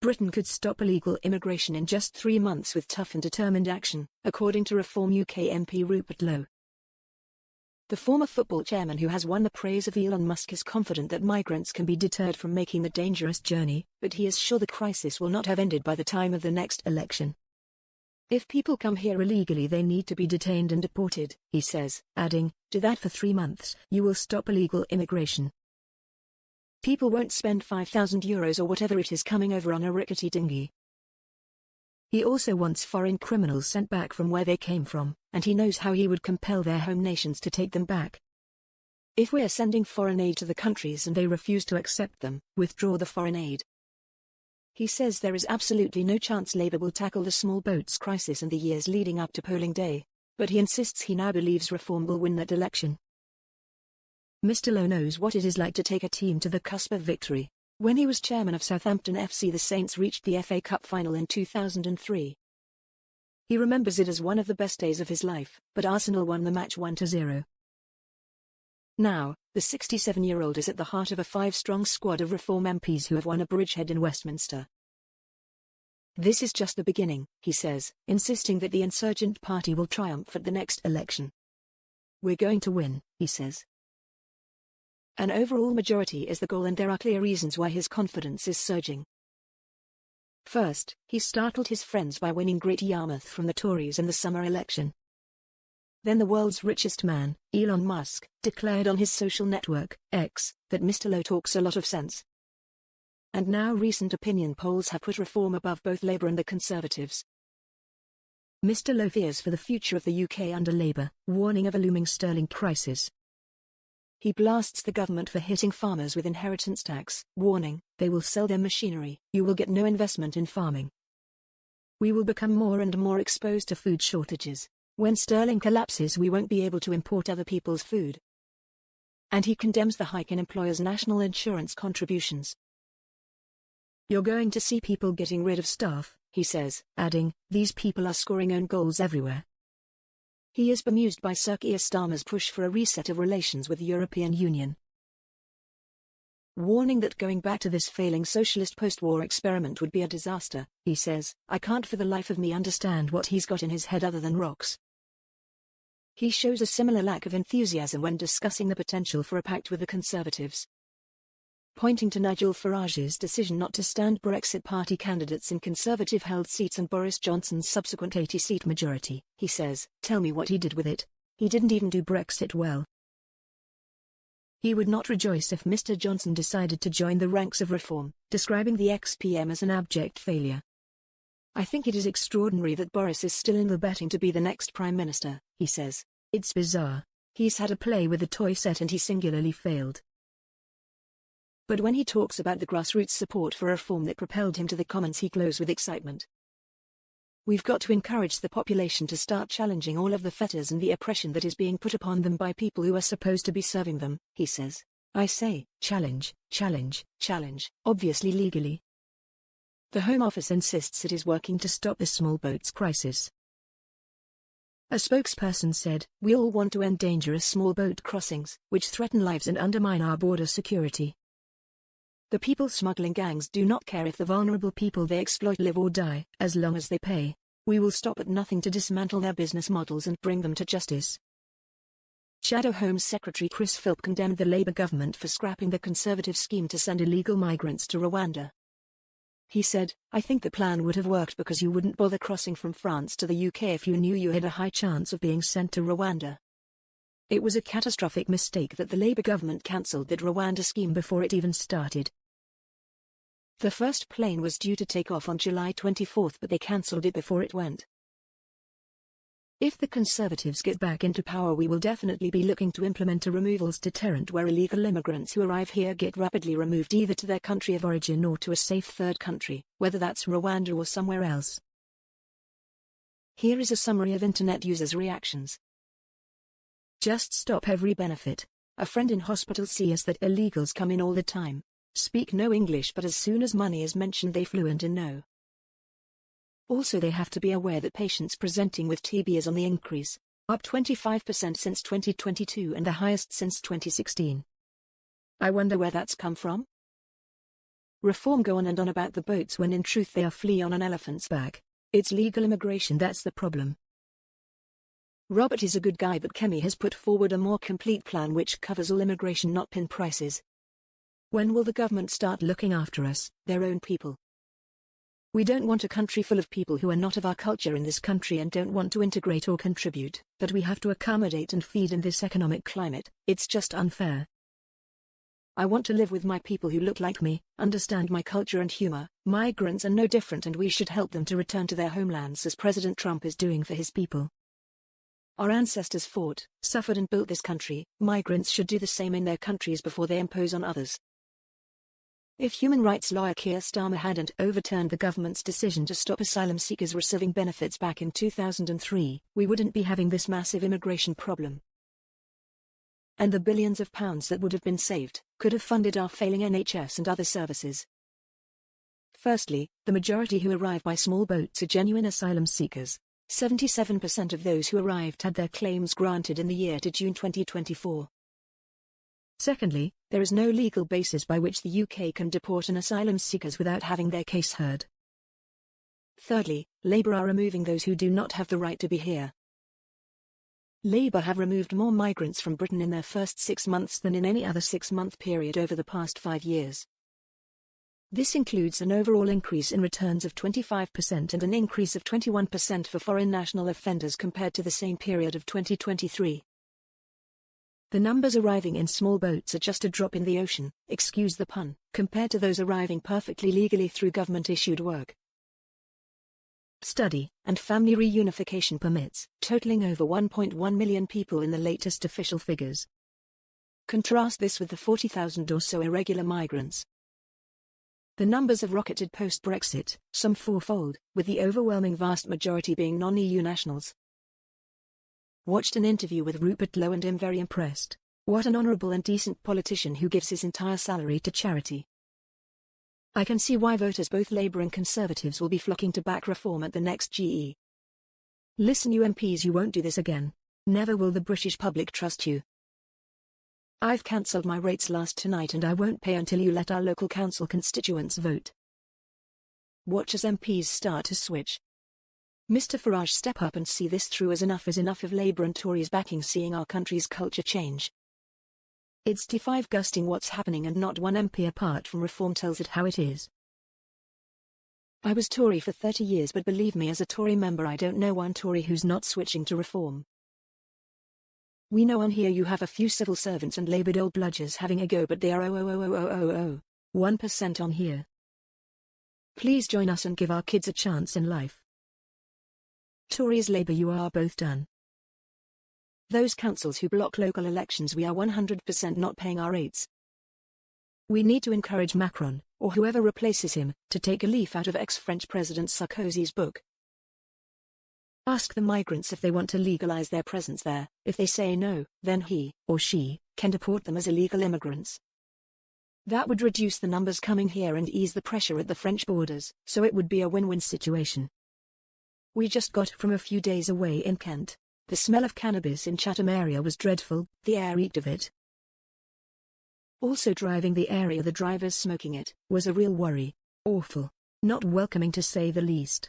Britain could stop illegal immigration in just 3 months with tough and determined action, according to Reform UK MP Rupert Lowe. The former football chairman who has won the praise of Elon Musk is confident that migrants can be deterred from making the dangerous journey, but he is sure the crisis will not have ended by the time of the next election. If people come here illegally they need to be detained and deported, he says, adding, do that for 3 months, you will stop illegal immigration. People won't spend €5,000 or whatever it is coming over on a rickety dinghy. He also wants foreign criminals sent back from where they came from, and he knows how he would compel their home nations to take them back. If we are sending foreign aid to the countries and they refuse to accept them, withdraw the foreign aid. He says there is absolutely no chance Labour will tackle the small boats crisis in the years leading up to polling day, but he insists he now believes Reform will win that election. Mr. Lowe knows what it is like to take a team to the cusp of victory. When he was chairman of Southampton FC, the Saints reached the FA Cup final in 2003. He remembers it as one of the best days of his life, but Arsenal won the match 1-0. Now, the 67-year-old is at the heart of a 5-strong squad of Reform MPs who have won a bridgehead in Westminster. This is just the beginning, he says, insisting that the insurgent party will triumph at the next election. We're going to win, he says. An overall majority is the goal, and there are clear reasons why his confidence is surging. First, he startled his friends by winning Great Yarmouth from the Tories in the summer election. Then the world's richest man, Elon Musk, declared on his social network, X, that Mr. Lowe talks a lot of sense. And now recent opinion polls have put Reform above both Labour and the Conservatives. Mr. Lowe fears for the future of the UK under Labour, warning of a looming sterling crisis. He blasts the government for hitting farmers with inheritance tax, warning, they will sell their machinery, you will get no investment in farming. We will become more and more exposed to food shortages. When sterling collapses we won't be able to import other people's food. And he condemns the hike in employers' national insurance contributions. You're going to see people getting rid of staff, he says, adding, these people are scoring own goals everywhere. He is bemused by Sir Keir Starmer's push for a reset of relations with the European Union. Warning that going back to this failing socialist post-war experiment would be a disaster, he says, I can't for the life of me understand what he's got in his head other than rocks. He shows a similar lack of enthusiasm when discussing the potential for a pact with the Conservatives. Pointing to Nigel Farage's decision not to stand Brexit Party candidates in Conservative-held seats and Boris Johnson's subsequent 80-seat majority, he says, tell me what he did with it. He didn't even do Brexit well. He would not rejoice if Mr. Johnson decided to join the ranks of Reform, describing the ex-PM as an abject failure. I think it is extraordinary that Boris is still in the betting to be the next Prime Minister, he says. It's bizarre. He's had a play with a toy set and he singularly failed. But when he talks about the grassroots support for Reform that propelled him to the Commons he glows with excitement. We've got to encourage the population to start challenging all of the fetters and the oppression that is being put upon them by people who are supposed to be serving them, he says. I say, challenge, challenge, challenge, obviously legally. The Home Office insists it is working to stop the small boats crisis. A spokesperson said, we all want to end dangerous small boat crossings, which threaten lives and undermine our border security. The people smuggling gangs do not care if the vulnerable people they exploit live or die, as long as they pay. We will stop at nothing to dismantle their business models and bring them to justice. Shadow Home Secretary Chris Philp condemned the Labour government for scrapping the Conservative scheme to send illegal migrants to Rwanda. He said, I think the plan would have worked because you wouldn't bother crossing from France to the UK if you knew you had a high chance of being sent to Rwanda. It was a catastrophic mistake that the Labour government cancelled that Rwanda scheme before it even started. The first plane was due to take off on July 24, but they cancelled it before it went. If the Conservatives get back into power, we will definitely be looking to implement a removals deterrent where illegal immigrants who arrive here get rapidly removed either to their country of origin or to a safe third country, whether that's Rwanda or somewhere else. Here is a summary of internet users' reactions. Just stop every benefit. A friend in hospital sees that illegals come in all the time. Speak no English, but as soon as money is mentioned they fluent in no. Also they have to be aware that patients presenting with TB is on the increase, up 25% since 2022 and the highest since 2016. I wonder where that's come from? Reform go on and on about the boats when in truth they are flea on an elephant's back. It's legal immigration that's the problem. Robert is a good guy, but Kemi has put forward a more complete plan which covers all immigration, not pin prices. When will the government start looking after us, their own people? We don't want a country full of people who are not of our culture in this country and don't want to integrate or contribute, but we have to accommodate and feed in this economic climate. It's just unfair. I want to live with my people who look like me, understand my culture and humor. Migrants are no different and we should help them to return to their homelands as President Trump is doing for his people. Our ancestors fought, suffered and built this country. Migrants should do the same in their countries before they impose on others. If human rights lawyer Keir Starmer hadn't overturned the government's decision to stop asylum seekers receiving benefits back in 2003, we wouldn't be having this massive immigration problem. And the billions of pounds that would have been saved could have funded our failing NHS and other services. Firstly, the majority who arrive by small boats are genuine asylum seekers. 77% of those who arrived had their claims granted in the year to June 2024. Secondly, there is no legal basis by which the UK can deport an asylum seekers without having their case heard. Thirdly, Labour are removing those who do not have the right to be here. Labour have removed more migrants from Britain in their first 6 months than in any other 6-month period over the past 5 years. This includes an overall increase in returns of 25% and an increase of 21% for foreign national offenders compared to the same period of 2023. The numbers arriving in small boats are just a drop in the ocean, excuse the pun, compared to those arriving perfectly legally through government-issued work, study, and family reunification permits, totaling over 1.1 million people in the latest official figures. Contrast this with the 40,000 or so irregular migrants. The numbers have rocketed post-Brexit, some fourfold, with the overwhelming vast majority being non-EU nationals. Watched an interview with Rupert Lowe and am very impressed. What an honourable and decent politician who gives his entire salary to charity. I can see why voters, both Labour and Conservatives, will be flocking to back reform at the next GE. Listen, you MPs, you won't do this again. Never will the British public trust you. I've cancelled my rates last night and I won't pay until you let our local council constituents vote. Watch as MPs start to switch. Mr Farage, step up and see this through, as enough is enough of Labour and Tories backing seeing our country's culture change. It's T5 gusting what's happening and not one MP apart from reform tells it how it is. I was Tory for 30 years, but believe me, as a Tory member I don't know one Tory who's not switching to reform. We know on here you have a few civil servants and laboured old bludgers having a go, but they are 1% on here. Please join us and give our kids a chance in life. Tories, Labour, you are both done. Those councils who block local elections, we are 100% not paying our rates. We need to encourage Macron, or whoever replaces him, to take a leaf out of ex-French President Sarkozy's book. Ask the migrants if they want to legalise their presence there. If they say no, then he, or she, can deport them as illegal immigrants. That would reduce the numbers coming here and ease the pressure at the French borders, so it would be a win-win situation. We just got from a few days away in Kent. The smell of cannabis in Chatham area was dreadful, the air reeked of it. Also driving the area, the drivers smoking it, was a real worry. Awful. Not welcoming to say the least.